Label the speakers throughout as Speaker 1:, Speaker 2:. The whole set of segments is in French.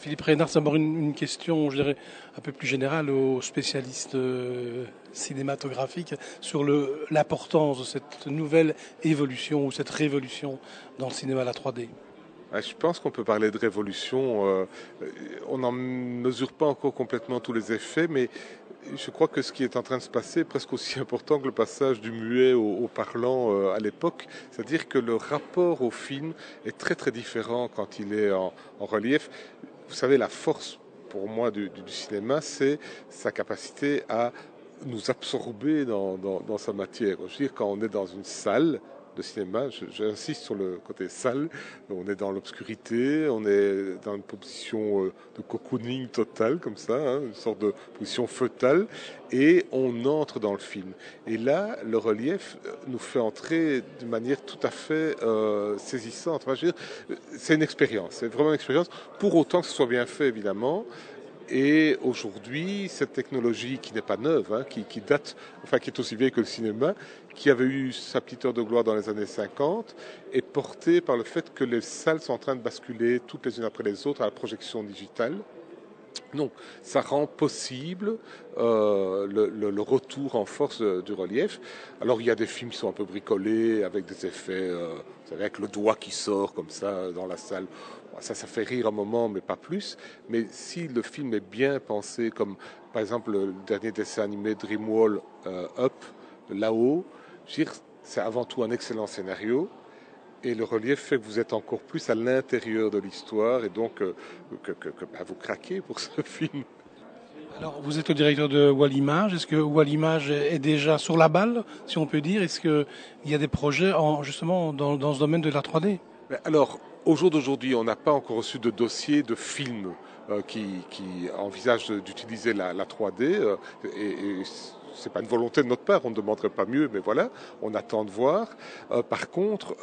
Speaker 1: Philippe Reynard, c'est d'abord une question, je dirais, un peu plus générale aux spécialistes cinématographiques sur l'importance de cette nouvelle évolution ou cette révolution dans le cinéma à la 3D.
Speaker 2: Je pense qu'on peut parler de révolution. On n'en mesure pas encore complètement tous les effets, mais je crois que ce qui est en train de se passer est presque aussi important que le passage du muet au parlant à l'époque. C'est-à-dire que le rapport au film est très très différent quand il est en relief. Vous savez, la force pour moi du cinéma, c'est sa capacité à nous absorber dans sa matière. Je veux dire, quand on est dans une salle de cinéma, j'insiste sur le côté salle, on est dans l'obscurité, on est dans une position de cocooning totale, comme ça, hein, une sorte de position fœtale, et on entre dans le film. Et là, le relief nous fait entrer de manière tout à fait saisissante. Enfin, je veux dire, c'est une expérience, c'est vraiment une expérience, pour autant que ce soit bien fait, évidemment. Et aujourd'hui, cette technologie qui n'est pas neuve, hein, qui date, enfin qui est aussi vieille que le cinéma, qui avait eu sa petite heure de gloire dans les années 50, est portée par le fait que les salles sont en train de basculer toutes les unes après les autres à la projection digitale. Donc, ça rend possible le retour en force du relief. Alors, il y a des films qui sont un peu bricolés, avec des effets, vous savez, avec le doigt qui sort comme ça dans la salle. Ça fait rire un moment, mais pas plus. Mais si le film est bien pensé, comme par exemple le dernier dessin animé Dreamwall Up, là-haut, je veux dire, c'est avant tout un excellent scénario. Et le relief fait que vous êtes encore plus à l'intérieur de l'histoire et donc vous craquez pour ce film.
Speaker 1: Alors, vous êtes le directeur de Wallimage. Est-ce que Wallimage est déjà sur la balle, si on peut dire? Est-ce qu'il y a des projets justement dans ce domaine de la 3D?
Speaker 2: Alors, au jour d'aujourd'hui, on n'a pas encore reçu de dossier de film qui envisage d'utiliser la 3D. Et c'est pas une volonté de notre part, on ne demanderait pas mieux, mais voilà, on attend de voir. Par contre,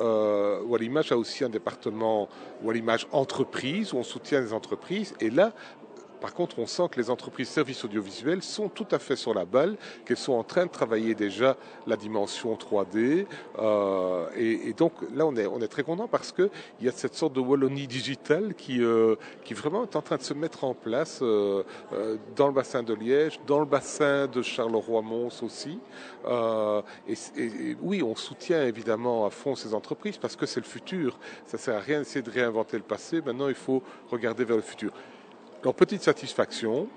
Speaker 2: Wallimage a aussi un département Wallimage entreprise, où on soutient les entreprises, et là, par contre, on sent que les entreprises services audiovisuels sont tout à fait sur la balle, qu'elles sont en train de travailler déjà la dimension 3D. Et donc là, on est très content parce qu'il y a cette sorte de Wallonie digitale qui vraiment est en train de se mettre en place dans le bassin de Liège, dans le bassin de Charleroi-Mons aussi. Et oui, on soutient évidemment à fond ces entreprises parce que c'est le futur. Ça ne sert à rien d'essayer de réinventer le passé. Maintenant, il faut regarder vers le futur. Alors, petite satisfaction,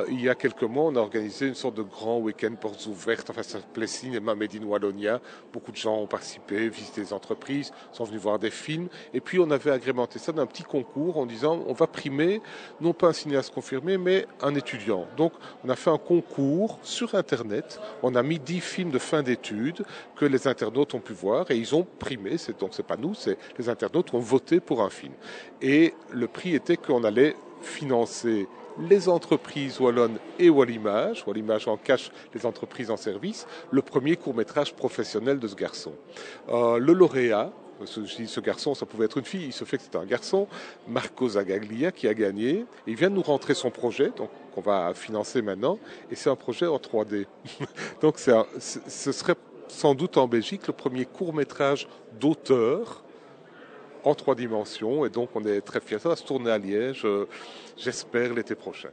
Speaker 2: il y a quelques mois, on a organisé une sorte de grand week-end portes ouvertes, enfin ça s'appelait Cinéma Made in Wallonia. Beaucoup de gens ont participé, visité des entreprises, sont venus voir des films. Et puis on avait agrémenté ça d'un petit concours en disant on va primer, non pas un cinéaste confirmé, mais un étudiant. Donc on a fait un concours sur Internet, on a mis 10 films de fin d'études que les internautes ont pu voir et ils ont primé, donc c'est pas nous, c'est les internautes qui ont voté pour un film. Et le prix était qu'on allait financer les entreprises wallonnes et Wallimage. Wallimage en cache les entreprises en service. Le premier court-métrage professionnel de ce garçon. Le lauréat, je dis ce garçon, ça pouvait être une fille, il se fait que c'était un garçon, Marco Zagaglia, qui a gagné. Il vient de nous rentrer son projet, donc qu'on va financer maintenant, et c'est un projet en 3D. Donc ce serait sans doute en Belgique le premier court-métrage d'auteur en 3 dimensions, et donc on est très fiers. Ça va se tourner à Liège, j'espère l'été prochain.